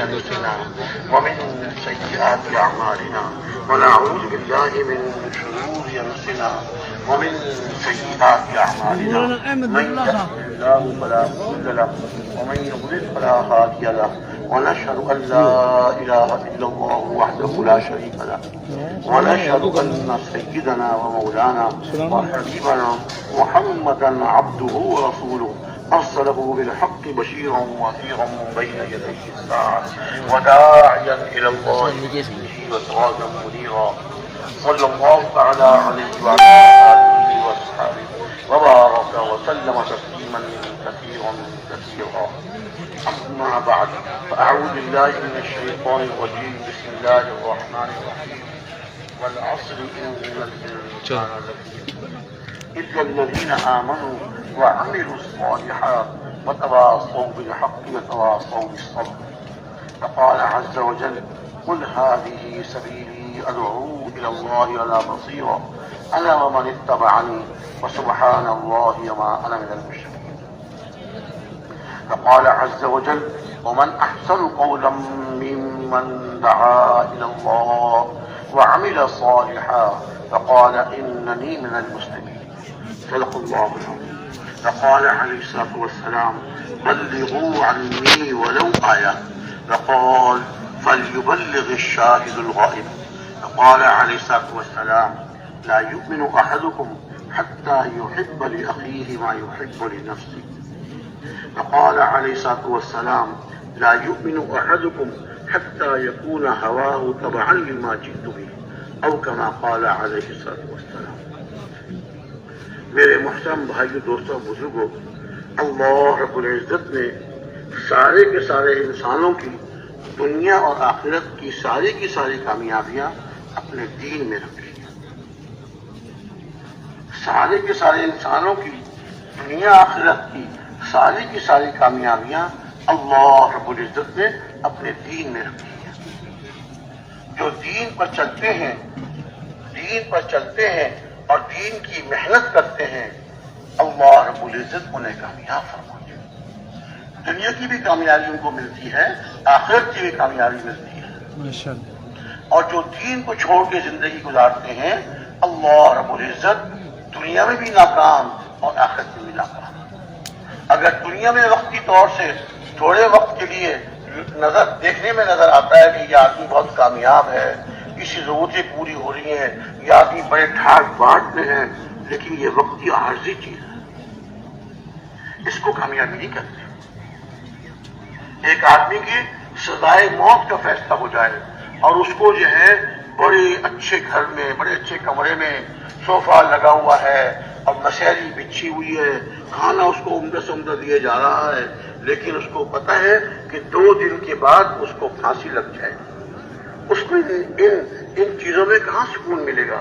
أنفسنا ومن سيئات أعمالنا ونعوذ بالله من شرور أنفسنا ومن سيئات أعمالنا من يهده الله فلا مضل له ومن يضلل فلا هادي له ونشهد أن لا إله إلا الله وحده لا شريك له ونشهد أن سيدنا ومولانا وحبيبنا محمدا عبده ورسوله أرسله بالحق بشيرا ونذيرا بين يدي الساعة وداعيا إلى الله بإذنه وسراجا منيرا صلى الله تعالى عليه وعلى آله وأصحابه وبارك وسلم تسليما كثيرا كثيرا. أما بعد فأعوذ بالله من الشيطان الرجيم. بسم الله الرحمن الرحيم. والعصر إن الإنسان لفي إلا الذين آمنوا وعملوا الصالحات وتواصوا بالحق وتواصوا بالصبر. فقال عز وجل قل هذه سبيلي أدعو إلى الله على بصيرة أنا ومن اتبعني وسبحان الله وما أنا من المشركين. فقال عز وجل ومن أحسن قولا ممن دعا إلى الله وعمل صالحا فقال إنني من المسلمين. صدق الله العظيم. فقال عليه الصلاة والسلام بلغوا عني ولو آية. فقال فليبلغ الشاهد الغائب. فقال عليه الصلاة والسلام لا يؤمن أحدكم حتى يحب لأخيه ما يحب لنفسه. فقال عليه الصلاة والسلام لا يؤمن أحدكم حتى يكون هواه تبعا لما جئت به أو كما قال عليه الصلاة والسلام. میرے محترم بھائیو دوستوں بزرگوں، اللہ رب العزت نے سارے کے سارے انسانوں کی دنیا اور آخرت کی ساری کامیابیاں اپنے دین میں رکھی ہیں. سارے کے سارے انسانوں کی دنیا آخرت کی ساری کامیابیاں اللہ رب العزت نے اپنے دین میں رکھی ہیں. جو دین پر چلتے ہیں اور دین کی محنت کرتے ہیں اللہ رب العزت انہیں کامیاب فرماتے ہیں. دنیا کی بھی کامیابی ان کو ملتی ہے، آخرت کی بھی کامیابی ملتی ہے. اور جو دین کو چھوڑ کے زندگی گزارتے ہیں اللہ رب العزت دنیا میں بھی ناکام اور آخرت میں بھی ناکام. اگر دنیا میں وقتی طور سے تھوڑے وقت کے لیے دیکھنے میں نظر آتا ہے کہ یہ آدمی بہت کامیاب ہے، اس کی ضرورتیں پوری ہو رہی ہیں، یہ آدمی بڑے ٹھاٹ باٹ میں ہے، لیکن یہ وقتی عارضی چیز ہے، اس کو کامیابی نہیں کرتے. ایک آدمی کی سزائے موت کا فیصلہ ہو جائے اور اس کو جو ہے بڑے اچھے گھر میں بڑے اچھے کمرے میں صوفہ لگا ہوا ہے اور مسحری بچھی ہوئی ہے، کھانا اس کو عمدہ سے عمدہ دیا جا رہا ہے، لیکن اس کو پتہ ہے کہ 2 دن کے بعد اس کو پھانسی لگ جائے. اس کو ان چیزوں میں کہاں سکون ملے گا،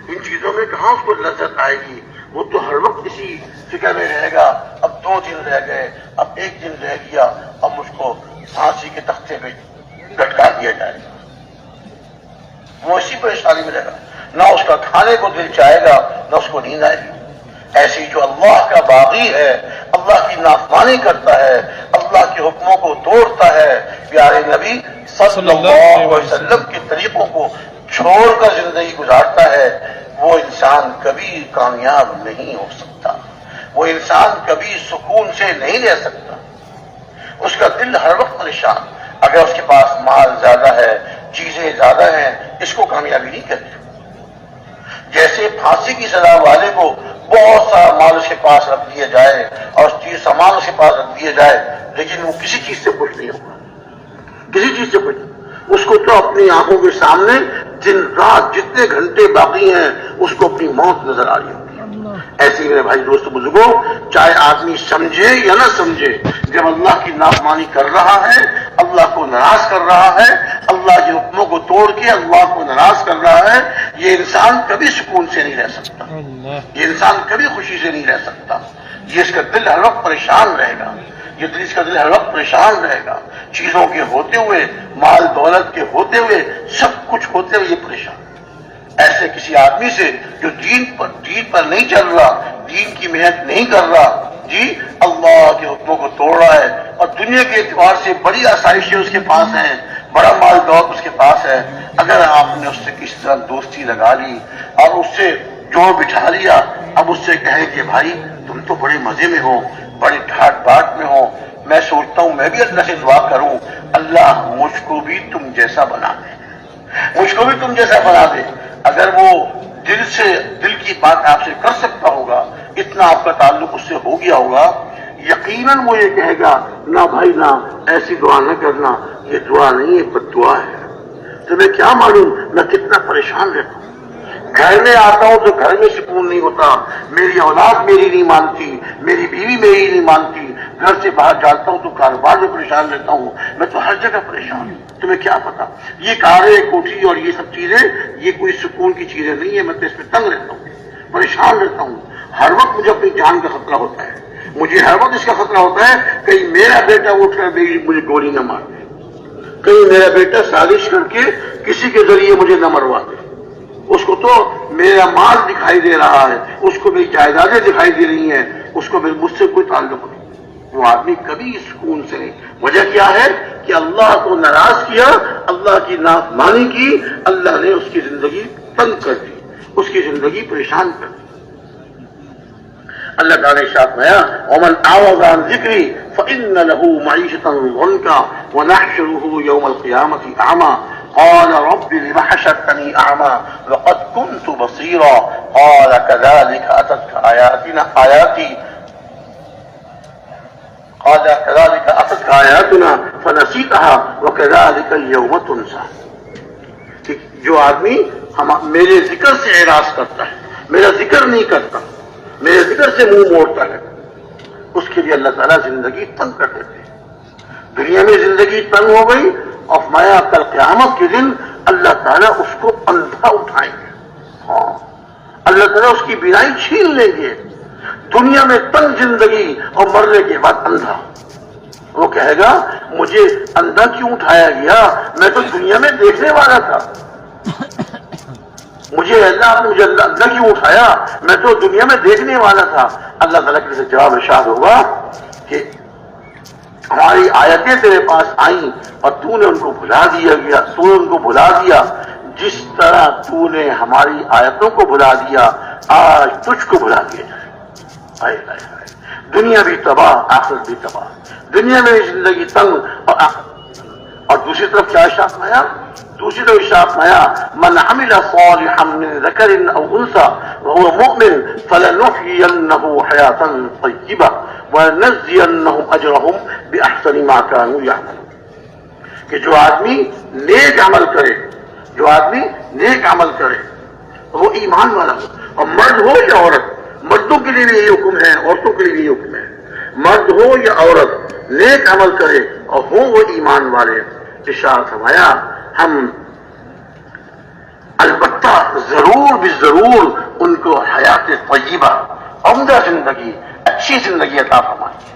ان چیزوں میں کہاں اس کو لذت آئے گی. وہ تو ہر وقت اسی فکر میں رہے گا اب 2 دن رہ گئے، اب 1 دن رہ گیا، اب اس کو پھانسی کے تختے پہ لٹکا دیا جائے گا. وہ اسی پریشانی میں رہے گا، نہ اس کا کھانے کو دل چاہے گا نہ اس کو نیند آئے گی. ایسی جو اللہ کا باغی ہے، اللہ کی نافرمانی کرتا ہے، اللہ کے حکموں کو توڑتا ہے، پیارے نبی صلی اللہ علیہ وسلم کے طریقوں کو چھوڑ کر زندگی گزارتا ہے، وہ انسان کبھی کامیاب نہیں ہو سکتا، وہ انسان کبھی سکون سے نہیں رہ سکتا. اس کا دل ہر وقت پریشان. اگر اس کے پاس مال زیادہ ہے، چیزیں زیادہ ہیں، اس کو کامیابی نہیں کرتی. جیسے پھانسی کی سزا والے کو بہت سارا مال اس کے پاس رکھ دیا جائے اور سامان اس کے پاس رکھ دیا جائے، لیکن وہ کسی چیز سے خوش نہیں ہوگا، کسی چیز سے خوش. اس کو تو اپنی آنکھوں کے سامنے دن رات جتنے گھنٹے باقی ہیں اس کو اپنی موت نظر آ رہی ہوتی ہے. ایسے ہی میرے بھائی دوست بزرگوں، چاہے آدمی سمجھے یا نہ سمجھے، جب اللہ کی نافرمانی کر رہا ہے، اللہ کو ناراض کر رہا ہے، اللہ کے حکموں کو توڑ کے اللہ کو ناراض کر رہا ہے، یہ انسان کبھی سکون سے نہیں رہ سکتا، یہ انسان کبھی خوشی سے نہیں رہ سکتا. یہ اس کا دل ہر وقت پریشان رہے گا، اس کا دل ہر وقت پریشان رہے گا. چیزوں کے ہوتے ہوئے، مال دولت کے ہوتے ہوئے، سب کچھ ہوتے ہوئے یہ پریشان. ایسے کسی آدمی سے جو دین پر نہیں چل رہا، دین کی محنت نہیں کر رہا، جی اللہ کے حکموں کو توڑ رہا ہے اور دنیا کے اعتبار سے بڑی آسائشیں اس کے پاس ہیں، بڑا مال دولت اس کے پاس ہے، اگر آپ نے اس سے کس طرح دوستی لگا لی اور اس سے جوڑ بٹھا لیا، اب اس سے کہیں کہ بھائی تم تو بڑے مزے میں ہو، بڑے ٹھاٹ باٹ میں ہو، میں سوچتا ہوں میں بھی اللہ سے دعا کروں اللہ مجھ کو بھی تم جیسا بنا دے، مجھ کو بھی تم جیسا بنا دے۔ اگر وہ دل سے دل کی بات آپ سے کر سکتا ہوگا، اتنا آپ کا تعلق اس سے ہو گیا ہوگا، یقیناً وہ یہ کہے گا نہ بھائی نہ ایسی دعا نہ کرنا، یہ دعا نہیں ہے بد دعا ہے۔ تمہیں کیا معلوم میں کتنا پریشان رہتا ہوں، گھر میں آتا ہوں تو گھر میں سکون نہیں ہوتا، میری اولاد میری نہیں مانتی، میری بیوی میری نہیں مانتی، گھر سے باہر جاتا ہوں تو کاروبار میں پریشان رہتا ہوں، میں تو ہر جگہ پریشان ہوں۔ تمہیں کیا پتا یہ کاریں کوٹھی اور یہ سب چیزیں یہ کوئی سکون کی چیزیں نہیں ہے، میں تو اس پہ تنگ رہتا ہوں، پریشان رہتا ہوں، ہر وقت مجھے اپنی جان کا خطرہ ہوتا ہے، مجھے ہر وقت اس کا خطرہ ہوتا ہے کہیں میرا بیٹا اٹھ کر مجھے گولی نہ مار دے، کہیں میرا بیٹا سازش کر کے کسی کے ذریعے مجھے نہ مروا دے۔ اس کو تو میرا مال دکھائی دے رہا ہے، اس کو میری جائیدادیں دکھائی دے رہی ہیں، اس کو مجھ سے کوئی تعلق نہیں۔ وہ آدمی کبھی سکون سے نہیں۔ وجہ کیا ہے کہ اللہ کو ناراض کیا، اللہ کی نافرمانی کی، اللہ نے اس کی زندگی تنگ کر دی، اس کی زندگی پریشان کر دی۔ اللہ تعالیٰ نے ارشاد فرمایا ومن اعرض عن ذکری فإن له معیشة ضنکا ونحشره یوم القیامة اعمی قال رب لم حشرتني اعمی وقد كنت بصیرا قال كذلك اتتك آیاتنا فنسیتها وكذلك اليوم تنسى۔ جو آدمی میرے ذکر سے اعراض کرتا ہے، میرا ذکر نہیں کرتا، میرے ذکر سے منہ موڑتا ہے، اس کے لیے اللہ تعالیٰ زندگی تنگ کر دیتے ہیں۔ دنیا میں زندگی تنگ ہو گئی اور فرمایا کل قیامت کے دن اللہ تعالیٰ اس کو اندھا اٹھائیں گے، ہاں اللہ تعالیٰ اس کی بینائی چھین لیں گے۔ دنیا میں تنگ زندگی اور مرنے کے بعد اندھا، وہ کہے گا مجھے اندھا کیوں اٹھایا گیا، میں تو دنیا میں دیکھنے والا تھا، مجھے اللہ کیوں اٹھایا، میں تو دنیا میں دیکھنے والا تھا۔ اللہ تعالیٰ کے سے جواب ارشاد ہوگا کہ ہماری آیتیں تیرے پاس آئیں اور تو نے ان کو بھلا دیا، جس طرح تو نے ہماری آیتوں کو بھلا دیا آج تجھ کو بھلا دیا جائے۔ دنیا بھی تباہ، آخرت بھی تباہ، دنیا میں زندگی تنگ اور دوسری طرف کیا ارشاد فرمایا؟ دوسری طرف ارشاد فرمایا من عمل صالحا من ذکر او انثى وهو مؤمن فلنحيينه حیاتا طیبہ ونجزینهم اجرهم باحسن ما كانوا يعملون۔ کہ جو آدمی نیک عمل کرے وہ ایمان والا ہو، اور مرد ہو یا عورت، مردوں کے لیے بھی یہی حکم ہے، عورتوں کے لیے بھی یہی حکم ہے، مرد ہو یا عورت نیک عمل کرے اور ہوں وہ ایمان والے۔ ارشاد فرمایا ہم البتہ ضرور بھی ضرور ان کو حیات طیبہ، عمدہ زندگی، اچھی زندگی عطا فرمائیں گے۔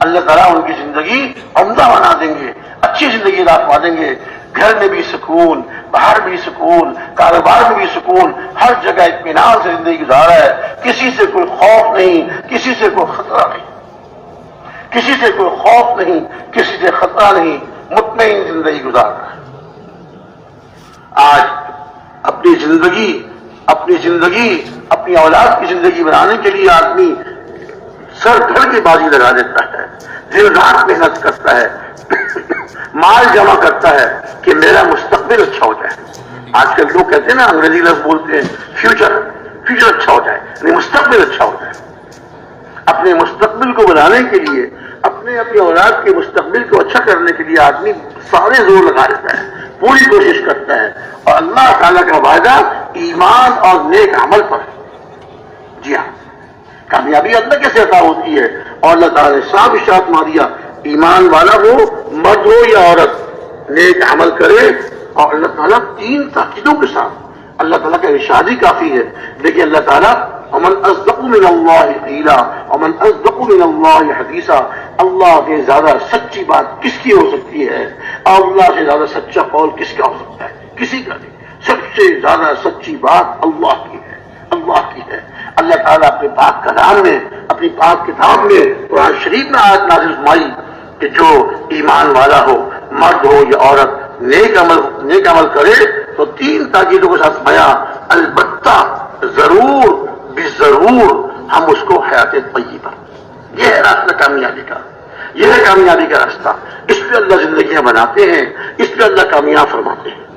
اللہ تعالیٰ ان کی زندگی عمدہ بنا دیں گے، اچھی زندگی عطا فرما دیں گے، گھر میں بھی سکون، باہر بھی سکون، کاروبار میں بھی سکون، ہر جگہ اطمینان سے زندگی گزارا ہے، کسی سے کوئی خوف نہیں، کسی سے کوئی خطرہ نہیں، کسی سے کوئی خوف نہیں، کسی سے خطرہ نہیں، مطمئن زندگی گزار رہا ہے۔ آج اپنی زندگی اپنی اولاد کی زندگی بنانے کے لیے آدمی سر دھڑ کی بازی لگا دیتا ہے، دن رات محنت کرتا ہے، مال جمع کرتا ہے کہ میرا مستقبل اچھا ہو جائے۔ آج کل لوگ کہتے ہیں نا، انگریزی لفظ بولتے ہیں فیوچر اچھا ہو جائے، یعنی مستقبل اچھا ہو جائے۔ اپنے مستقبل کو بنانے کے لیے، اپنی اولاد کے مستقبل کو اچھا کرنے کے لیے آدمی سارے زور لگا دیتا ہے، پوری کوشش کرتا ہے، اور اللہ تعالیٰ کا وعدہ ایمان اور نیک عمل پر ہے۔ جی ہاں، کامیابی اللہ کیسے عطا ہوتی ہے؟ اور اللہ تعالیٰ نے صاف ارشاد فرما دیا ایمان والا ہو، مرد ہو یا عورت، نیک عمل کرے، اور اللہ تعالیٰ 3 تاکیدوں کے ساتھ اللہ تعالیٰ کا ارشاد ہی کافی ہے۔ دیکھیے اللہ تعالیٰ ومن اصدق من اللہ قیلا ومن اصدق من اللہ حدیثا، اللہ سے زیادہ سچی بات کس کی ہو سکتی ہے، اور اللہ سے زیادہ سچا قول کس کا ہو سکتا ہے؟ کسی کا نہیں۔ سب سے زیادہ سچی بات اللہ کی ہے، اللہ کی ہے۔ اللہ اللہ تعالیٰ اپنے پاک کلام میں، اپنی پاک کتاب میں قرآن شریف میں آیت نازل فرمائی کہ جو ایمان والا ہو، مرد ہو یا عورت، نیک عمل کرے تو 3 تاکیدوں کے ساتھ فرمایا البتہ، ضرور، بضرور ہم اس کو حیات طیبہ، یہ ہے راستہ کامیابی کا، یہ ہے کامیابی کا راستہ، اس پہ اللہ زندگیاں بناتے ہیں، اس پہ اللہ کامیاب فرماتے ہیں۔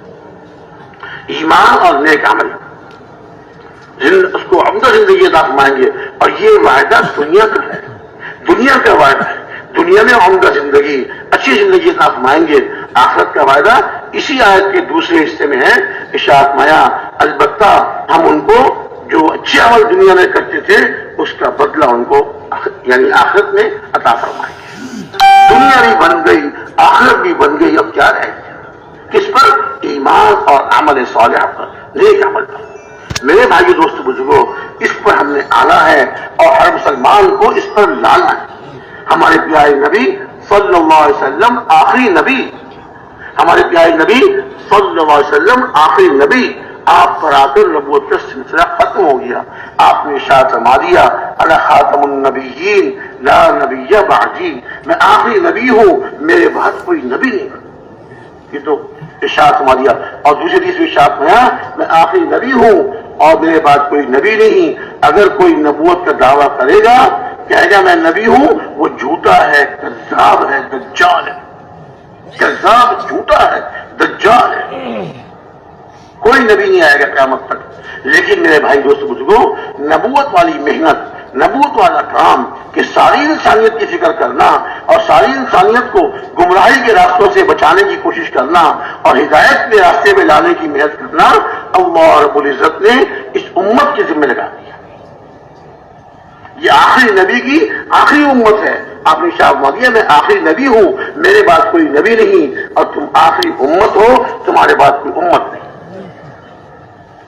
ایمان اور نیک عمل اس کو عمدہ زندگی عطا فرمائیں گے، اور یہ وعدہ دنیا کا ہے، دنیا کا وعدہ ہے، دنیا میں عمدہ زندگی، اچھی زندگی عطا فرمائیں گے۔ آخرت کا وعدہ اسی آیت کے دوسرے حصے میں ہے، ارشاد فرمایا البتہ ہم ان کو جو اچھے عمل دنیا میں کرتے تھے اس کا بدلہ ان کو یعنی آخرت میں عطا فرمائیں گے۔ دنیا بھی بن گئی، آخرت بھی بن گئی، اب کیا رہ گیا؟ کس پر؟ ایمان اور عمل صالح پر، نیک عمل پر۔ میرے بھائی دوست بزرگوں، اس پر ہم نے آنا ہے اور ہر مسلمان کو اس پر لانا ہے۔ ہمارے پیارے نبی صلی اللہ علیہ وسلم آخری نبی، ہمارے پیارے نبی صلی اللہ علیہ وسلم آخری نبی، آپ پر آ کر نبوت کا سلسلہ ختم ہو گیا۔ آپ نے ارشاد فرما دیا انا خاتم النبیین لا نبی بعدی، میں آخری نبی ہوں، میرے بعد کوئی نبی نہیں۔ یہ تو ارشاد فرما دیا، اور دوسری چیز ارشاد فرمایا میں آخری نبی ہوں اور میرے بعد کوئی نبی نہیں۔ اگر کوئی نبوت کا دعویٰ کرے گا، کہے گا میں نبی ہوں، وہ جھوٹا ہے، کذاب ہے، دجال ہے، کذاب، جھوٹا ہے، دجال ہے، کوئی نبی نہیں آئے گا قیامت تک۔ لیکن میرے بھائی دوست بزرگوں، نبوت والی محنت، نبوت والا کام کہ ساری انسانیت کی فکر کرنا اور ساری انسانیت کو گمراہی کے راستوں سے بچانے کی کوشش کرنا اور ہدایت کے راستے میں لانے کی محنت کرنا، اللہ رب العزت نے اس امت کے ذمہ لگا دیا۔ یہ آخری نبی کی آخری امت ہے۔ آپ نے ارشاد فرما دیا میں آخری نبی ہوں، میرے بعد کوئی نبی نہیں، اور تم آخری امت ہو، تمہارے بعد کوئی امت نہیں۔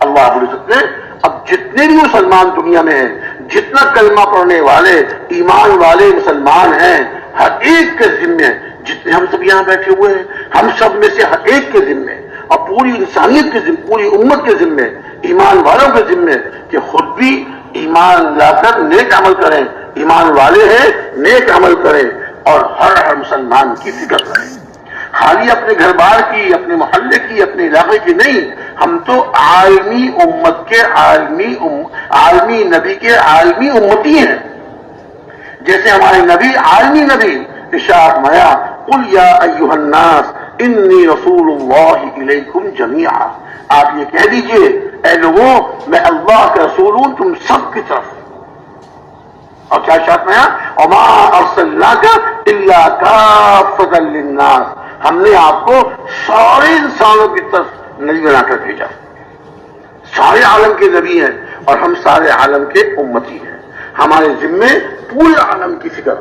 اللہ رب العزت نے اب جتنے بھی مسلمان دنیا میں ہیں، جتنا کلمہ پڑھنے والے ایمان والے مسلمان ہیں، ہر ایک کے ذمے، جتنے ہم سب یہاں بیٹھے ہوئے ہیں، ہم سب میں سے ہر ایک کے ذمے اور پوری انسانیت کے ذمے، پوری امت کے ذمے، ایمان والوں کے ذمے کہ خود بھی ایمان لا کر نیک عمل کریں، ایمان والے ہیں نیک عمل کریں، اور ہر مسلمان کی فکر کریں، خالی اپنے گھر بار کی، اپنے محلے کی، اپنے علاقے کی نہیں، ہم تو عالمی امت کے عالمی نبی کے عالمی امتی ہیں۔ جیسے ہمارے نبی عالمی نبی، ارشاد فرمایا قل یا ایھا الناس انی رسول اللہ الیکم جمیعا، آپ یہ کہہ دیجئے اے لوگوں میں اللہ کا رسول ہوں تم سب کی طرف۔ اور کیا ارشاد فرمایا وما ارسلناک الا کافۃ للناس، ہم نے آپ کو سارے انسانوں کی طرف نبی بنا کر بھیجا، سارے عالم کے نبی ہیں اور ہم سارے عالم کے امتی ہیں۔ ہمارے ذمے پورے عالم کی فکر،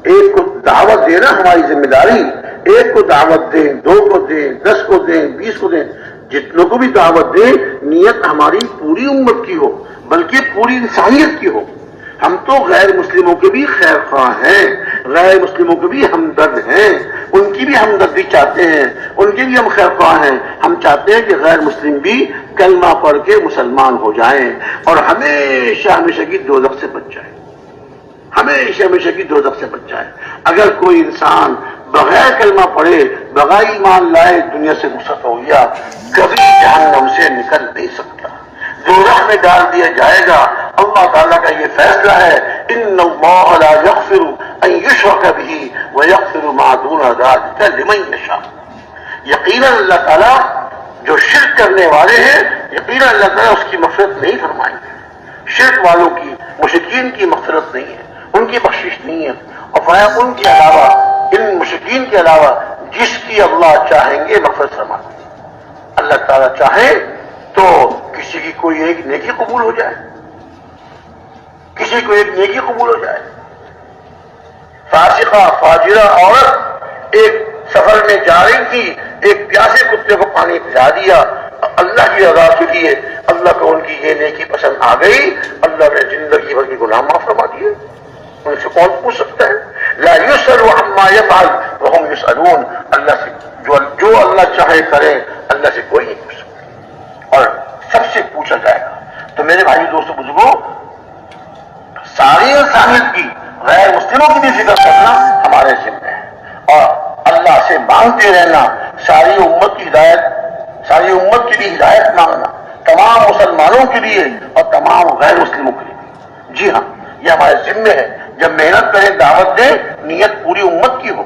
ایک کو دعوت دینا ہماری ذمہ داری، ایک کو دعوت دیں، 2 کو دیں، 10 کو دیں، 20 کو دیں، جتنوں کو بھی دعوت دیں، نیت ہماری پوری امت کی ہو، بلکہ پوری انسانیت کی ہو۔ ہم تو غیر مسلموں کے بھی خیر خواہ ہیں، غیر مسلموں کے بھی ہمدرد ہیں، ان کی بھی ہمدردی چاہتے ہیں، ان کے بھی ہم خیر خواہ ہیں۔ ہم چاہتے ہیں کہ غیر مسلم بھی کلمہ پڑھ کے مسلمان ہو جائیں اور ہمیشہ ہمیشہ کی دوزخ سے بچ جائیں، ہمیشہ ہمیشہ کی دوزخ سے بچ جائے۔ اگر کوئی انسان بغیر کلمہ پڑھے، بغیر ایمان لائے دنیا سے رخصت ہو گیا، کبھی جہنم سے نکل نہیں سکتا، دوزخ میں ڈال دیا جائے گا۔ اللہ تعالیٰ کا یہ فیصلہ ہے ان اللہ لا یغفر ان یشرک بہ ویغفر ما دون ذلک لمن یشاء، یقیناً اللہ تعالیٰ جو شرک کرنے والے ہیں، یقیناً اللہ تعالیٰ اس کی مغفرت نہیں فرمائیں گے۔ شرک والوں کی، مشرکین کی مغفرت نہیں ہے، ان کی بخشش نہیں ہے۔ اور فرمایا ان کے علاوہ، ان مشرکین کے علاوہ جس کی اللہ چاہیں گے مغفرت فرمائیں گے۔ اللہ تعالیٰ چاہے تو کسی کی کوئی ایک نیکی قبول ہو جائے، کسی کو ایک نیکی قبول ہو جائے۔ فاسقہ فاجرہ عورت ایک سفر میں جا رہی تھی، ایک پیاسے کتے کو پانی پلا دیا، اللہ کی رضا کے لیے، اللہ کو ان کی یہ نیکی پسند آ گئی، اللہ نے زندگی بھر کی گناہ معاف فرما دیے۔ ان سے کون پوچھ سکتا ہے؟ لا یسأل عما یفعل وهم یسألون، اللہ سے جو اللہ چاہے کرے، اللہ سے کوئی نہیں پوچھ سکتا اور سب سے پوچھا جائے گا۔ تو میرے بھائی دوستو بزرگوں، ساری انسانیت کی غیر مسلموں کی بھی فکر کرنا ہمارے ذمہ ہے، اور اللہ سے مانگتے رہنا ساری امت کی ہدایت، ساری امت کے لیے ہدایت مانگنا، تمام مسلمانوں کے لیے اور تمام غیر مسلموں کے لیے۔ جی ہاں، یہ ہمارے ذمہ ہے، جب محنت کریں دعوت دیں نیت پوری امت کی ہو،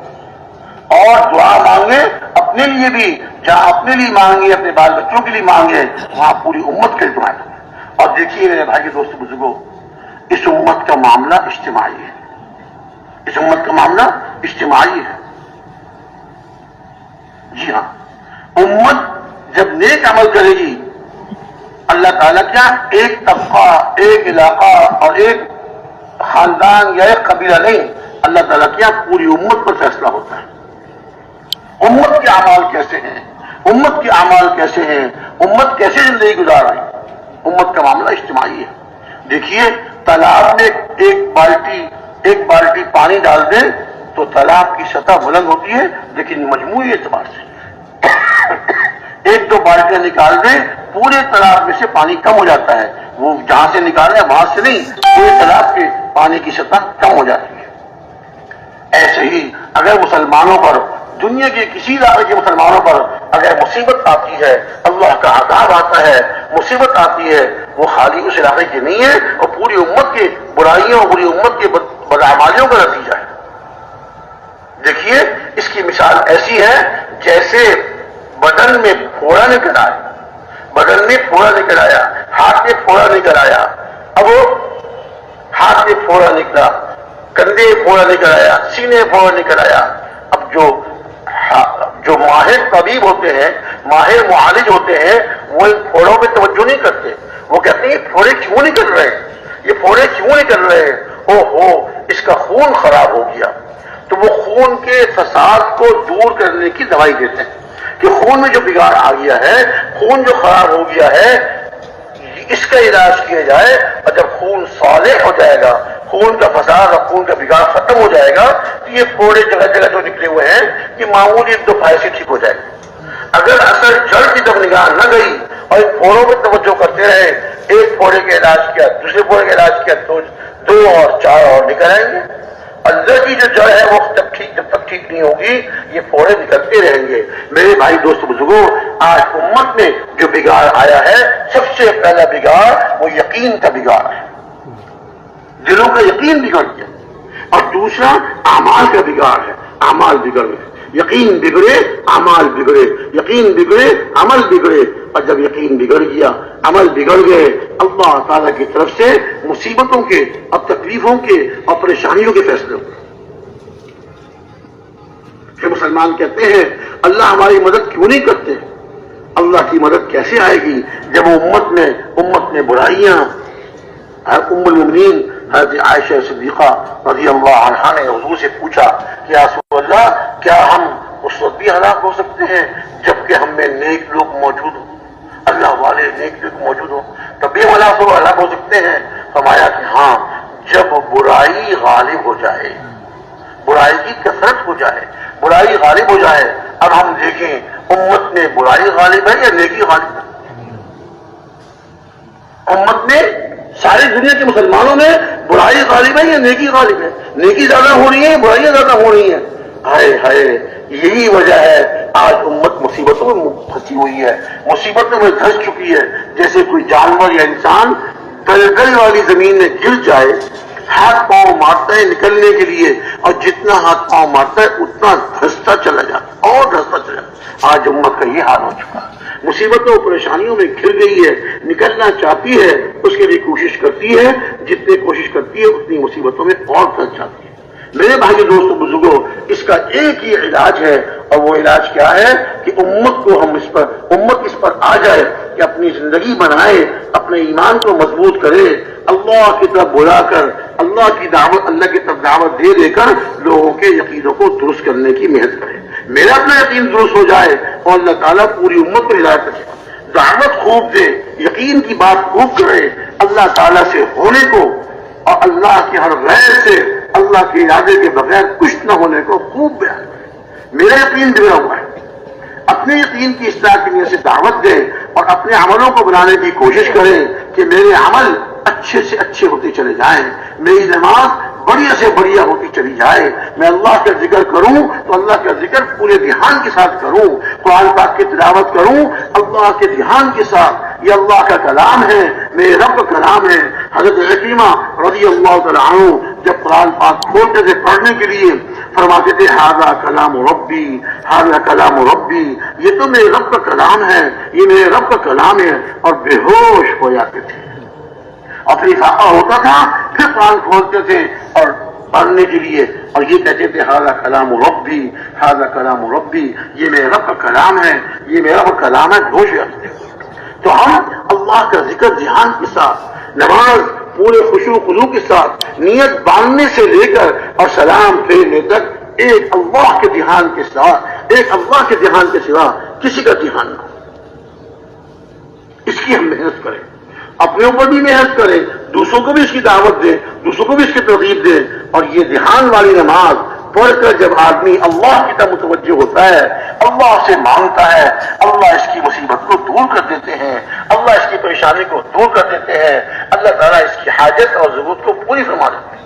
اور دعا مانگے اپنے لیے بھی، جہاں اپنے لیے مانگے اپنے بال بچوں کے لیے مانگے وہاں پوری امت کے لیے دعائیں کریں۔ اور دیکھیے میرے بھائی دوست بزرگوں، اس امت کا معاملہ اجتماعی ہے، اس امت کا معاملہ اجتماعی ہے۔ جی ہاں، امت جب نیک عمل کرے گی اللہ تعالیٰ کیا ایک طبقہ، ایک علاقہ اور ایک خاندان یا ایک قبیلہ نہیں، اللہ تعالیٰ کیا پوری امت پر فیصلہ ہوتا ہے۔ امت کے اعمال کیسے ہیں، امت کے اعمال کیسے ہیں، امت کیسے زندگی گزار رہی ہے، امت کا معاملہ اجتماعی ہے۔ دیکھیے تالاب میں ایک بالٹی پانی ڈال دیں تو تالاب کی سطح بلند ہوتی ہے، لیکن مجموعی اعتبار سے ایک دو بالٹیاں نکال دیں پورے تالاب میں سے پانی کم ہو جاتا ہے، وہ جہاں سے نکالنا ہے وہاں سے نہیں، پورے تالاب کے پانی کی سطح کم ہو جاتی ہے۔ ایسے ہی اگر مسلمانوں پر، دنیا کے کسی علاقے کے مسلمانوں پر اگر مصیبت آتی ہے، اللہ کا عذاب آتا ہے، مصیبت آتی ہے، وہ خالی اس علاقے کی نہیں ہے، اور پوری امت کے برائیوں، پوری امت کے بدعمالیوں کا نتیجہ ہے۔ دیکھیے اس کی مثال ایسی ہے جیسے بدن میں پھوڑا نکل آیا، بدن میں پھوڑا نکل آیا، ہاتھ میں پھوڑا نکل آیا، اب وہ ہاتھ میں پھوڑا نکلا، کندھے پھوڑا نکل آیا، سینے پھوڑا نکل آیا۔ اب جو ماہر طبیب ہوتے ہیں، ماہر معالج ہوتے ہیں، وہ ان پھوڑوں پہ توجہ نہیں کرتے، وہ کہتے ہیں یہ پھوڑے کیوں نکل رہے ہیں، یہ پھوڑے کیوں نکل رہے ہیں، او اس کا خون خراب ہو گیا، تو وہ خون کے فساد کو دور کرنے کی دوائی دیتے ہیں کہ خون میں جو بگاڑ آ گیا ہے، خون جو خراب ہو گیا ہے، اس کا علاج کیا جائے، اور جب خون صالح ہو جائے گا، خون کا فساد اور خون کا بگاڑ ختم ہو جائے گا، تو یہ پھوڑے جگہ جگہ جو نکلے ہوئے ہیں یہ معمولی ایک دو سے ٹھیک ہو جائے گا۔ اگر اصل جڑ کی طرف نگاہ نہ گئی اور ان پھوڑوں پہ توجہ کرتے رہے، ایک پھوڑے کا علاج کیا، دوسرے پھوڑے کا علاج کیا، تو 2 اور 4 اور نکل آئیں گے۔ اللہ کی جو جڑ ہے وہ جب تک ٹھیک نہیں ہوگی یہ پھوڑے نکلتے رہیں گے۔ میرے بھائی دوست بزرگوں، آج امت میں جو بگاڑ آیا ہے، سب سے پہلا بگاڑ وہ یقین کا بگاڑ ہے، دلوں کا یقین بگڑ گیا، اور دوسرا اعمال کا بگاڑ ہے، اعمال بگڑ گئے، یقین بگڑے اعمال بگڑے، یقین بگڑے عمل بگڑے، اور جب یقین بگڑ گیا عمل بگڑ گئے، اللہ تعالیٰ کی طرف سے مصیبتوں کے اور تکلیفوں کے اور پریشانیوں کے فیصلے ہوئے۔ کہ مسلمان کہتے ہیں اللہ ہماری مدد کیوں نہیں کرتے؟ اللہ کی مدد کیسے آئے گی جب امت میں برائیاں۔ ام المؤمنین حضرت عائشہ صدیقہ رضی اللہ عنہا نے حضور سے پوچھا کہ یا رسول اللہ، کیا ہم اس وقت بھی ہلاک ہو سکتے ہیں جبکہ ہم میں نیک لوگ موجود ہوں، اللہ والے نیک لوگ موجود ہوں، تب بھی ہلاک ہو سکتے ہیں؟ فرمایا کہ ہاں، جب برائی غالب ہو جائے، برائی کی کثرت ہو جائے، برائی غالب ہو جائے۔ اب ہم دیکھیں امت میں برائی غالب ہے یا نیکی غالب ہے؟ امت میں ساری دنیا کے مسلمانوں میں برائی غالب ہے یا نیکی غالب ہے؟ نیکی زیادہ ہو رہی ہے، برائیاں زیادہ ہو رہی ہیں۔ ہائے ہائے، یہی وجہ ہے آج امت مصیبتوں میں پھنسی ہوئی ہے، مصیبتوں میں دھس چکی ہے۔ جیسے کوئی جانور یا انسان دلدل والی زمین میں گر جائے، ہاتھ پاؤں مارتا ہے نکلنے کے لیے، اور جتنا ہاتھ پاؤں مارتا ہے اتنا دھستا چلا جاتا اور دھستا چلا جاتا۔ آج امت کا یہ حال ہو چکا ہے، مصیبتوں پریشانیوں میں گھر گئی ہے، نکلنا چاہتی ہے، اس کے لیے کوشش کرتی ہے، جتنی کوشش کرتی ہے اتنی مصیبتوں میں اور پھنس جاتی ہے۔ میرے بھائی دوستو بزرگوں، اس کا ایک ہی علاج ہے، اور وہ علاج کیا ہے کہ امت اس پر آ جائے کہ اپنی زندگی بنائے، اپنے ایمان کو مضبوط کرے، اللہ کی طرف بلا کر، اللہ کی طرف دعوت دے کر لوگوں کے یقینوں کو درست کرنے کی محنت کرے۔ میرا اپنا یقین درست ہو جائے اور اللہ تعالیٰ پوری امت کو ہدایت کرے، دعوت خوب دے، یقین کی بات خوب کرے، اللہ تعالیٰ سے ہونے کو اور اللہ کے ہر غیر سے، اللہ کے ارادے کے بغیر کچھ نہ ہونے کو خوب بیان کرے۔ میرا یقین بگڑا ہوا ہے، اپنے یقین کی اصلاح کے لیے سے دعوت دیں اور اپنے عملوں کو بنانے کی کوشش کریں کہ میرے عمل اچھے سے اچھے ہوتے چلے جائیں، میری نماز بڑھیا سے بڑھیا ہوتی چلی جائے، میں اللہ کا ذکر کروں تو اللہ کا ذکر پورے دھیان کے ساتھ کروں، قرآن پاک کی تلاوت کروں اللہ کے دھیان کے ساتھ، یہ اللہ کا کلام ہے، میرے رب کا کلام ہے۔ حضرت عکرمہ رضی اللہ تعالیٰ عنہ جب قرآن پاک کھولتے تھے پڑھنے کے لیے فرماتے تھے ھذا کلام ربی، ھذا کلام ربی، یہ تو میرے رب کا کلام ہے، یہ میرے رب کا کلام ہے، اور بے ہوش ہو جاتے تھے۔ اپنی فاقہ ہوتا تھا پھر قرآن کھولتے تھے اور پڑھنے کے لیے، اور یہ کہتے تھے ھذا کلام ربی، ھذا کلام ربی، یہ میرے رب کا کلام ہے، یہ میرا رب کا کلام ہے، ہوش رکھتے۔ تو ہم اللہ کا ذکر دھیان کے ساتھ، نماز پورے خشوع و خضوع کے ساتھ، نیت باندھنے سے لے کر اور سلام پھیرنے تک ایک اللہ کے دھیان کے ساتھ، ایک اللہ کے دھیان کے سوا کسی کا دھیان نہ ہو، اس کی ہم محنت کریں، اپنے اوپر بھی محنت کریں، دوسروں کو بھی اس کی دعوت دیں، دوسروں کو بھی اس کی ترغیب دیں، اور یہ دھیان والی نماز پڑھ کر جب آدمی اللہ کی طرف متوجہ ہوتا ہے، اللہ سے مانگتا ہے، اللہ اس کی مصیبت کو دور کر دیتے ہیں، اللہ اس کی پریشانی کو دور کر دیتے ہیں، اللہ تعالیٰ اس کی حاجت اور ضرورت کو پوری فرما دیتے ہیں۔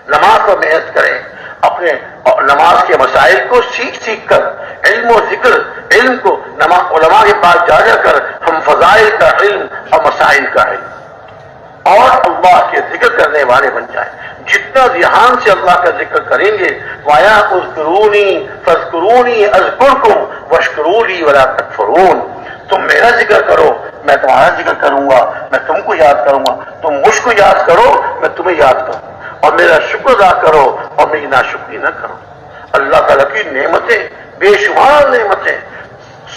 نماز پر محنت کریں، اپنے نماز کے مسائل کو سیکھ کر، علم و ذکر، علم کو علماء کے پاس جا کر ہم فضائل کا علم اور مسائل کا علم اور اللہ کے ذکر کرنے والے بن جائیں۔ جتنا دھیان سے اللہ کا ذکر کریں گے، وَيَا اذْكُرُونِي فَاذْكُرُونِي أَذْكُرْكُمْ وَاشْكُرُوا لِي وَلَا تَكْفُرُونَ، تم میرا ذکر کرو میں تمہارا ذکر کروں گا، میں تم کو یاد کروں گا، تم مجھ کو یاد کرو میں تمہیں یاد کروں، اور میرا شکر ادا کرو اور میری ناشکری نہ کرو۔ اللہ تعالیٰ کی نعمتیں بے شمار نعمتیں،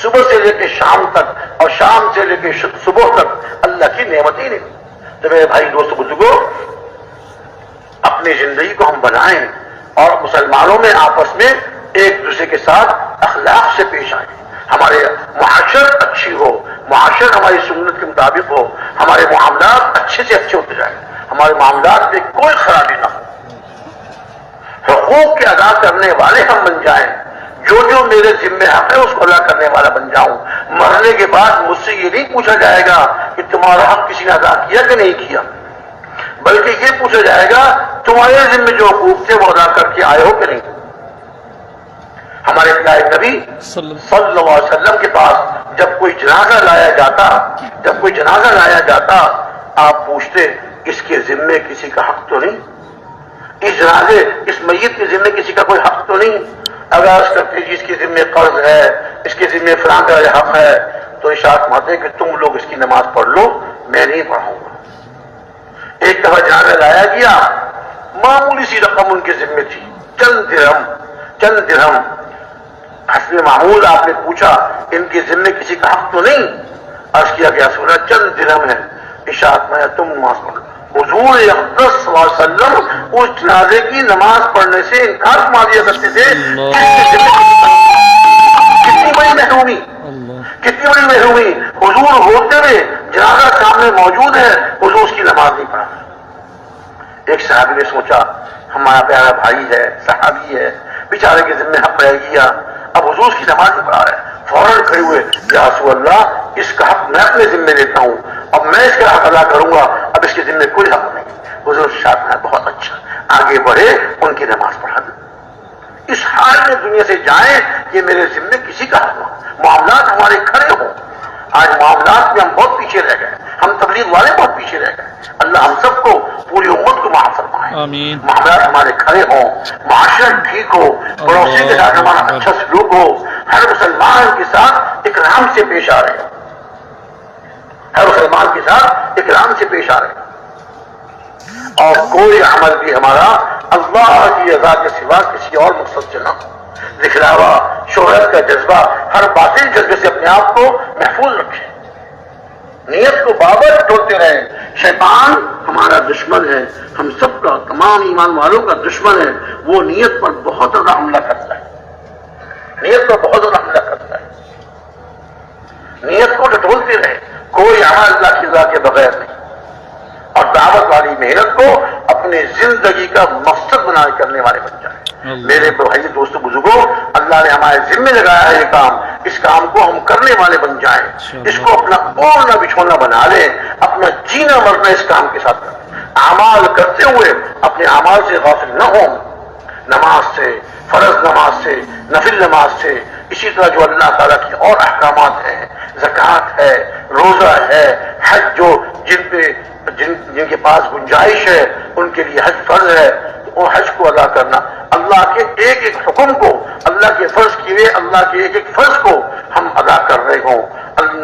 صبح سے لے کے شام تک اور شام سے لے کے صبح تک اللہ کی نعمتیں نہیں۔ تو میرے بھائی دوست بزرگوں، اپنی زندگی کو ہم بنائیں اور مسلمانوں میں آپس میں ایک دوسرے کے ساتھ اخلاق سے پیش آئیں، ہمارے معاشرت اچھی ہو، معاشرت ہماری سنت کے مطابق ہو، ہمارے معاملات اچھے سے اچھے ہوتے جائیں، ہمارے معاملات میں کوئی خرابی نہ ہو، حقوق کے ادا کرنے والے ہم بن جائیں، جو جو میرے ذمہ حق ہے اس کو ادا کرنے والا بن جاؤں۔ مرنے کے بعد مجھ سے یہ نہیں پوچھا جائے گا کہ تمہارا حق کسی نے ادا کیا کہ نہیں کیا، بلکہ یہ پوچھا جائے گا تمہارے ذمہ جو حقوق تھے وہ ادا کر کے آئے ہو کہ نہیں۔ ہمارے پیارے نبی صلی اللہ علیہ وسلم کے پاس جب کوئی جنازہ لایا جاتا آپ پوچھتے اس کے ذمے کسی کا حق تو نہیں، اس میت کے ذمے کسی کا کوئی حق تو نہیں؟ اگر عرض کرتے جی اس کے ذمے قرض ہے، اس کے ذمے فلاں کا حق ہے، تو ارشاد فرماتے کہ تم لوگ اس کی نماز پڑھ لو، میں نہیں پڑھاؤں گا۔ ایک دفعہ جنازہ لایا گیا، معمولی سی رقم ان کے ذمے تھی، چند درہم، حسب معمول آپ نے پوچھا ان کے ذمے کسی کا حق تو نہیں؟ عرض کیا گیا سنا چند درہم ہے، ارشاد میں تم نماز پڑھ لو۔ حضور اقدس صلی اللہ علیہ وسلم اس جنازے کی نماز پڑھنے سے انکار فرما دیا کرتے تھے۔ کتنی بڑی محرومی، حضور ہوتے ہوئے جنازہ سامنے موجود ہے، حضور اس کی نماز نہیں پڑھا۔ ایک صحابی نے سوچا ہمارا پیارا بھائی ہے، صحابی ہے، بیچارے کے ذمہ حق رہ گیا، اب حضور اس کی نماز نہیں پڑھا رہے، فوراً کھڑے ہوئے یا رسول اللہ اس کا حق میں اپنے ذمہ لیتا ہوں، اب میں اس کا حق ادا کروں گا، اب اس کے ذمہ کوئی حق نہیں۔ حضور شاہ بہت اچھا، آگے بڑھے ان کی نماز پڑھا دیں۔ اس حال میں دنیا سے جائیں کہ میرے ذمہ کسی کا حق نہ ہو، معاملات ہمارے کھڑے ہوں۔ آج معاملات میں ہم بہت پیچھے رہ گئے، ہم تبلیغ والے بہت پیچھے رہ گئے، اللہ ہم سب کو پوری امت کو معاف فرمائے، آمین۔ معاملات ہمارے کھڑے ہوں، معاشرت ٹھیک ہو، پڑوسی کے ساتھ ہمارا اچھا سلوک ہو، ہر مسلمان کے ساتھ اکرام سے پیش آ رہے ہیں، ہر مسلمان کے ساتھ اکرام سے پیش آ رہے ہیں، اور کوئی عمل بھی ہمارا اللہ کی رضا کے سوا کسی اور مقصد سے نہ ہو۔ دکھلاوا، شہرت کا جذبہ، ہر باطل جذبے سے اپنے آپ کو محفوظ رکھیں، نیت کو بابر ٹوڑتے رہیں۔ شیطان ہمارا دشمن ہے، ہم سب کا، تمام ایمان والوں کا دشمن ہے، وہ نیت پر بہت زیادہ حملہ کرتا ہے، نیت پر بہت زیادہ حملہ کرتا ہے۔ نیت کو ٹٹولتے رہے، کوئی عمل اللہ کی رضا کے بغیر نہیں، اور دعوت والی محنت کو اپنے زندگی کا مقصد کرنے والے بن جائیں۔ میرے بھائی دوستو بزرگوں، اللہ نے ہمارے ذمہ لگایا ہے یہ کام، اس کام کو ہم کرنے والے بن جائیں، اس کو اپنا اوڑھنا بچھونا بنا لیں، اپنا جینا مرنا اس کام کے ساتھ کریں، اعمال کرتے ہوئے اپنے اعمال سے غافل نہ ہوں، نماز سے، فرض نماز سے، نفل نماز سے، اسی طرح جو اللہ تعالیٰ کی اور احکامات ہیں، زکوٰۃ ہے، روزہ ہے، حج جو جن کے پاس گنجائش ہے ان کے لیے حج فرض ہے، وہ حج کو ادا کرنا، اللہ کے ایک ایک حکم کو، اللہ کے فرض کیے اللہ کے ایک ایک فرض کو ہم ادا کر رہے ہوں،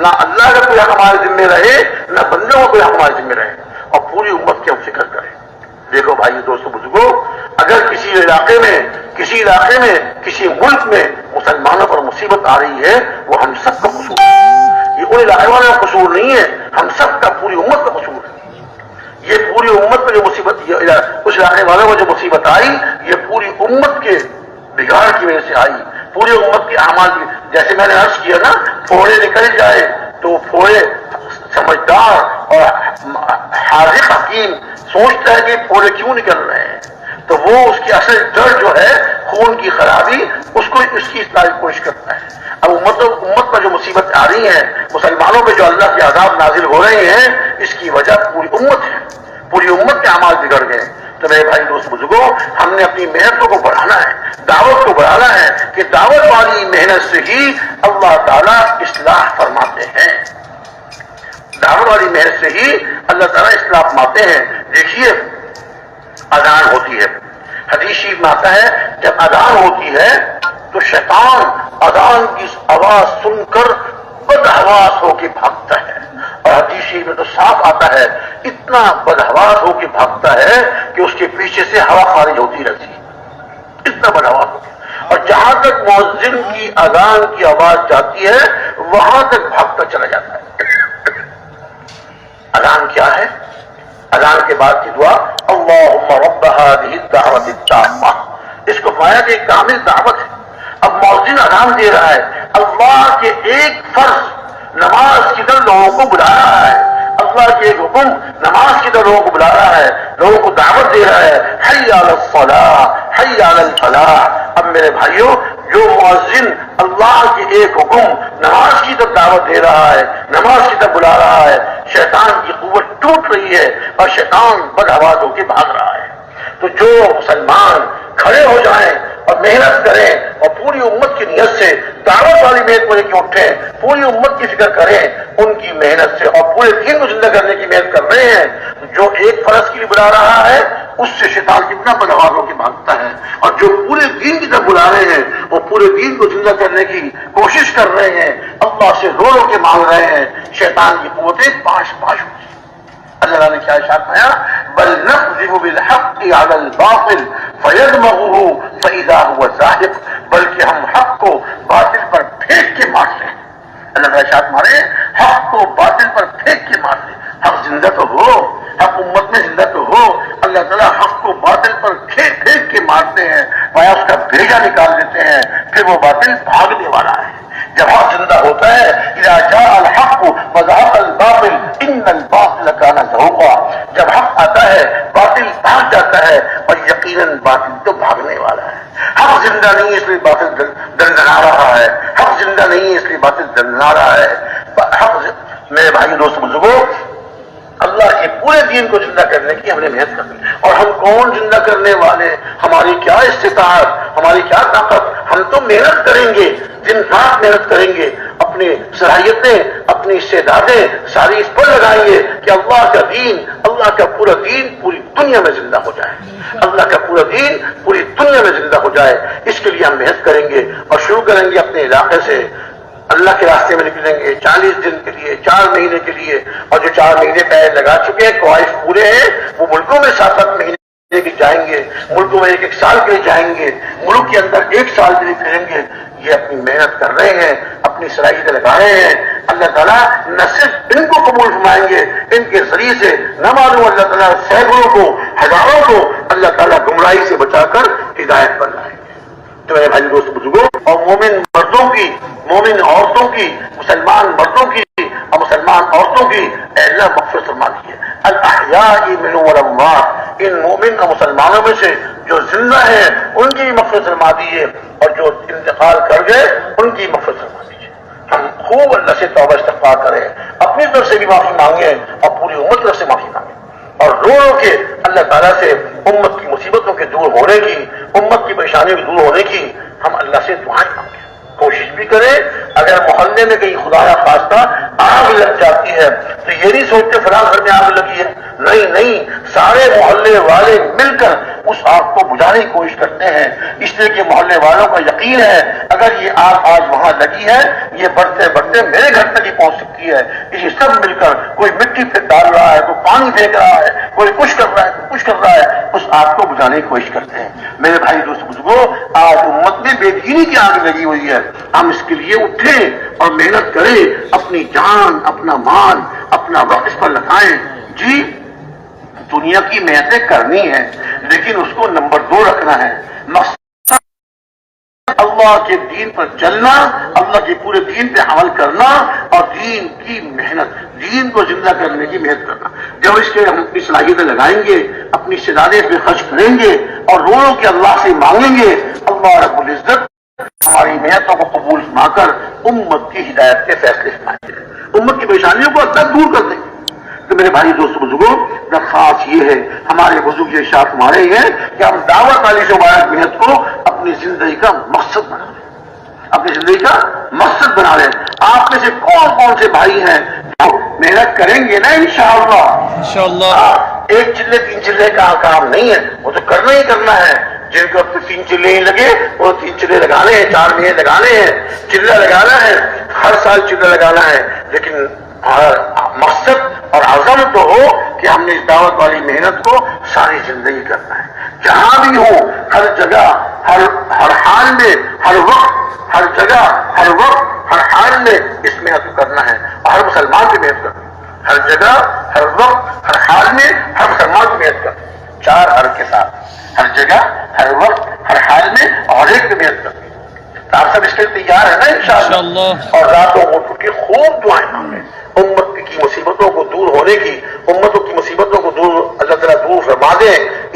نہ اللہ کا کوئی حق ہمارے ذمہ رہے نہ بندوں کا کوئی حق ہمارے ذمہ رہے، اور پوری امت کی ہم فکر کریں۔ دیکھو بھائی دوستو بزرگوں، اگر کسی علاقے میں کسی ملک میں مسلمانوں پر مصیبت آ رہی ہے، وہ ہم سب کا قصور ہے، یہ ان علاقے والوں کا قصور نہیں ہے، ہم سب کا، پوری امت کا قصور ہے۔ یہ پوری امت میں جو مصیبت، اس علاقے والوں کو جو مصیبت آئی، یہ پوری امت کے بگاڑ کی وجہ سے آئی، پوری امت کے اعمال کی، جیسے میں نے عرض کیا نا، پھوڑے نکل جائے تو پھوڑے سمجھدار اور حاذق حکیم سوچتا ہے کہ پھوڑے کیوں نکل رہے ہیں، تو وہ اس کی اصل جڑ جو ہے خون کی خرابی، اس کی اصلاح کی کوشش کرتا ہے۔ اب امت پر جو مصیبت آ رہی ہے، مسلمانوں پہ جو اللہ کے عذاب نازل ہو رہے ہیں، اس کی وجہ پوری امت ہے، پوری امت کے اعمال بگڑ گئے۔ تو میرے بھائی دوست بزرگوں، ہم نے اپنی محنتوں کو بڑھانا ہے، دعوت کو بڑھانا ہے، کہ دعوت والی محنت سے ہی اللہ تعالیٰ اصلاح فرماتے ہیں، دعوت والی محنت سے ہی اللہ تعالیٰ اصلاح فرماتے ہیں۔ دیکھیے اذان ہوتی ہے، حدیث شریف میں آتا ہے جب اذان ہوتی ہے تو شیطان اذان کی آواز سن کر بدحواس ہو کے بھاگتا ہے، اور حدیث شریف میں تو صاف آتا ہے اتنا بدحواس ہو کے بھاگتا ہے کہ اس کے پیچھے سے ہوا خارج ہوتی رہتی ہے، اتنا بدحواس ہو، اور جہاں تک مؤذن کی اذان کی آواز جاتی ہے وہاں تک بھاگتا چلا جاتا ہے۔ اذان کیا ہے؟ اذان کے بعد کی دعا اللہم رب هذه الدعوۃ التامہ، اس کو پایا کہ ایک کامل دعوت ہے۔ اب مؤذن اذان دے رہا ہے، اللہ کے ایک فرض نماز کی طرف لوگوں کو بلا رہا ہے، اللہ کے ایک حکم نماز کی طرف لوگوں کو بلا رہا ہے، لوگوں کو دعوت دے رہا ہے، حی علی الصلاۃ حی علی الفلاح۔ اب میرے بھائیوں، جو مؤذن اللہ کے ایک حکم نماز کی طرف دعوت دے رہا ہے، نماز کی طرف بلا رہا ہے، شیطان کی قوت ٹوٹ رہی ہے اور شیطان بدحواس ہو کے بھاگ رہا ہے۔ تو جو مسلمان کھڑے ہو جائیں اور محنت کریں اور پوری امت کی نیت سے دعوت والی محنت کو لے کے اٹھیں، پوری امت کی فکر کریں ان کی محنت سے، اور پورے دین کو زندہ کرنے کی محنت کر رہے ہیں، جو ایک فرض کے لیے بلا رہا ہے اس سے شیطان کتنا بدحواس ہو کے بھاگتا ہے، اور جو پورے دین کی طرف بلا رہے ہیں وہ پورے دین کو زندہ کرنے کی کوشش کر رہے ہیں، اللہ سے رو رو کے مانگ رہے ہیں، شیطان کی قوتیں پاش پاش ہوتی ہیں۔ اللہ نے کیا ارشاد فرمایا؟ بل نقذف بالحق علی الباطل فیدمغه فاذا هو زاهق، بلکہ ہم حق کو باطل پر پھینک کے مارتے ہیں۔ اللہ کا ارشاد مارے، حق کو باطل پر پھینک کے مارتے ہیں۔ حق زندہ تو ہو، حق امت میں زندہ تو ہو، اللہ تعالیٰ حق کو باطل پر پھینک کے مارتے ہیں، یا اس کا بھیجا نکال دیتے ہیں، پھر وہ باطل بھاگنے والا ہے۔ جب حق زندہ ہوتا ہے، اذا جاء الحق وزهق الباطل ان الباطل كان زهوقا، جب حق آتا ہے باطل بھاگ جاتا ہے، اور یقیناً باطل تو بھاگنے والا ہے۔ حق زندہ نہیں ہے اس لیے باطل دندنا رہا ہے، حق زندہ نہیں ہے اس لیے باطل دندنا رہا ہے۔ میرے بھائی دوست بزرگوں، اللہ کے پورے دین کو زندہ کرنے کی ہم نے محنت کرنی، اور ہم کون زندہ کرنے والے، ہماری کیا استطاعت، ہماری کیا طاقت، ہم تو محنت کریں گے، دن رات محنت کریں گے، اپنی صلاحیتیں اپنی استعدادیں ساری اس پر لگائیں گے کہ اللہ کا دین، اللہ کا پورا دین پوری دنیا میں زندہ ہو جائے، اللہ کا پورا دین پوری دنیا میں زندہ ہو جائے۔ اس کے لیے ہم محنت کریں گے اور شروع کریں گے اپنے علاقے سے، اللہ کے راستے میں نکلیں گے 40 دن کے لیے، 4 مہینے کے لیے، اور جو 4 مہینے پہلے لگا چکے ہیں کوائف پورے ہیں، وہ ملکوں میں 7-7 مہینے کے جائیں گے، ملکوں میں 1-1 سال کے لیے جائیں گے، ملک کے اندر 1 سال کے لیے پھریں گے۔ یہ اپنی محنت کر رہے ہیں، اپنی صلاحیتیں لگا رہے ہیں، اللہ تعالیٰ نہ صرف ان کو قبول فرمائیں گے، ان کے ذریعے سے نہ معلوم اللہ تعالیٰ سینکڑوں کو، ہزاروں کو اللہ تعالیٰ گمراہی سے بچا کر ہدایت پر لائیں گے۔ تو میرے بھائی دوست بزرگوں، اور مومن مردوں کی، مومن عورتوں کی، مسلمان مردوں کی اور مسلمان عورتوں کی اے اللہ مغفرت فرما دیجیے۔ الاحیاء منهم والاموات، ان مومن اور مسلمانوں میں سے جو زندہ ہیں ان کی بھی مغفرت فرما دیجیے، اور جو انتقال کر گئے ان کی مغفرت فرما دیجیے۔ خوب اللہ سے توبہ استغفار کریں، اپنی طرف سے بھی معافی مانگیں اور پوری امت کی طرف سے معافی مانگیں، اور رو رو کے اللہ تعالیٰ سے امت کی مصیبتوں کے دور ہونے کی، امت کی پریشانیوں کے دور ہونے کی ہم اللہ سے دعائیں مانگیں، کوشش بھی کریں۔ اگر محلے میں کہیں خدا نہ خواستہ آگ لگ جاتی ہے تو یہ نہیں سوچتے فلاں گھر میں آگ لگی ہے، نہیں، سارے محلے والے مل کر اس آگ کو بجھانے کی کوشش کرتے ہیں، اس لیے کہ محلے والوں کا یقین ہے اگر یہ آگ آج وہاں لگی ہے یہ بڑھتے بڑھتے میرے گھر تک ہی پہنچ سکتی ہے، اسی سب مل کر کوئی مٹی پھینک ڈال رہا ہے، کوئی پانی پھینک رہا ہے، کوئی کچھ کر رہا ہے، کوئی کچھ کر رہا ہے، اس آگ کو بجھانے کی کوشش کرتے ہیں۔ میرے بھائی دوست بزرگوں، آج امت میں بے دینی کی آگ لگی ہوئی ہے، ہم اس کے لیے اٹھیں اور محنت کریں، اپنی جان، اپنا مال، اپنا وقت اس پر لگائیں۔ جی دنیا کی محنتیں کرنی ہے لیکن اس کو نمبر 2 رکھنا ہے، مقصد اللہ کے دین پر چلنا، اللہ کے پورے دین پہ عمل کرنا اور دین کی محنت، دین کو زندہ کرنے کی محنت کرنا۔ جب اس کے ہم اپنی صلاحیتیں لگائیں گے، اپنی استعدادیں اس پہ خرچ کریں گے اور رو رو کے اللہ سے مانگیں گے، اللہ رب العزت ہماری محنتوں کو قبول فرما کر امت کی ہدایت کے فیصلے فرمائیں گے، امت کی پریشانیوں کو اللہ دور کر دیں گے۔ تو میرے بھائی دوست بزرگوں، درخواست یہ ہے، ہمارے بزرگ یہ ارشاد ہمارے ہیں کہ ہم دعوت والی سے مبارک محنت کو اپنی زندگی کا مقصد بنا لیں، اپنی زندگی کا مقصد بنا لیں۔ آپ میں سے کون کون سے بھائی ہیں جو محنت کریں گے نا انشاءاللہ؟ ایک چلے 3 چلے کا کام نہیں ہے، وہ تو کرنا ہی کرنا ہے۔ جن کو اب تک 3 چلے ہی لگے وہ 3 چلے لگانے ہیں، 4 مہینے لگانے ہیں، چلہ لگانا ہے، ہر سال چلہ لگانا ہے، لیکن مقصد اور عزم تو ہو کہ ہم نے اس دعوت والی محنت کو ساری زندگی کرنا ہے، جہاں بھی ہو، ہر جگہ، ہر حال میں، ہر وقت، ہر جگہ، ہر وقت، ہر حال میں اس محنت کو کرنا ہے، اور ہر مسلمان کی محنت کرنا ہے، ہر جگہ، ہر وقت، ہر حال میں ہر مسلمان کی محنت کرنا ہے، 4 ہر کے ساتھ، ہر جگہ، ہر وقت، ہر حال میں اور ایک کی محنت کرنا ہے۔ تو آپ سب اس کے لیے تیار ہیں نا انشاءاللہ؟ اور راتوں کو اٹھ کے خوب دعائیں مانگیں، امت کی مصیبتوں کو دور ہونے کی، امتوں کی مصیبتوں کو دور اللہ تعالیٰ دور فرما دے،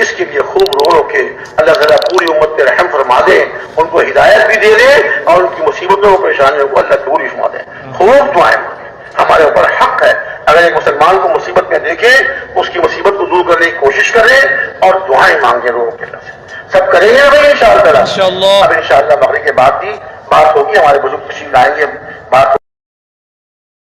اس کے لیے خوب رو رو کے اللہ تعالیٰ پوری امت پہ رحم فرما دے، ان کو ہدایت بھی دے دے اور ان کی مصیبتوں اور پریشانیوں کو اللہ دور فرما دے۔ خوب دعائیں مانگیں، ہمارے اوپر حق ہے، اگر ایک مسلمان کو مصیبت میں دیکھے اس کی مصیبت کو دور کرنے کی کوشش کرے اور دعائیں مانگے رو رو کے اللہ سے۔ سب کریں گے بھائی انشاءاللہ؟ اب انشاءاللہ مغرب کے بعد بھی بات ہوگی، ہمارے بزرگ تشریف لائیں گے، بات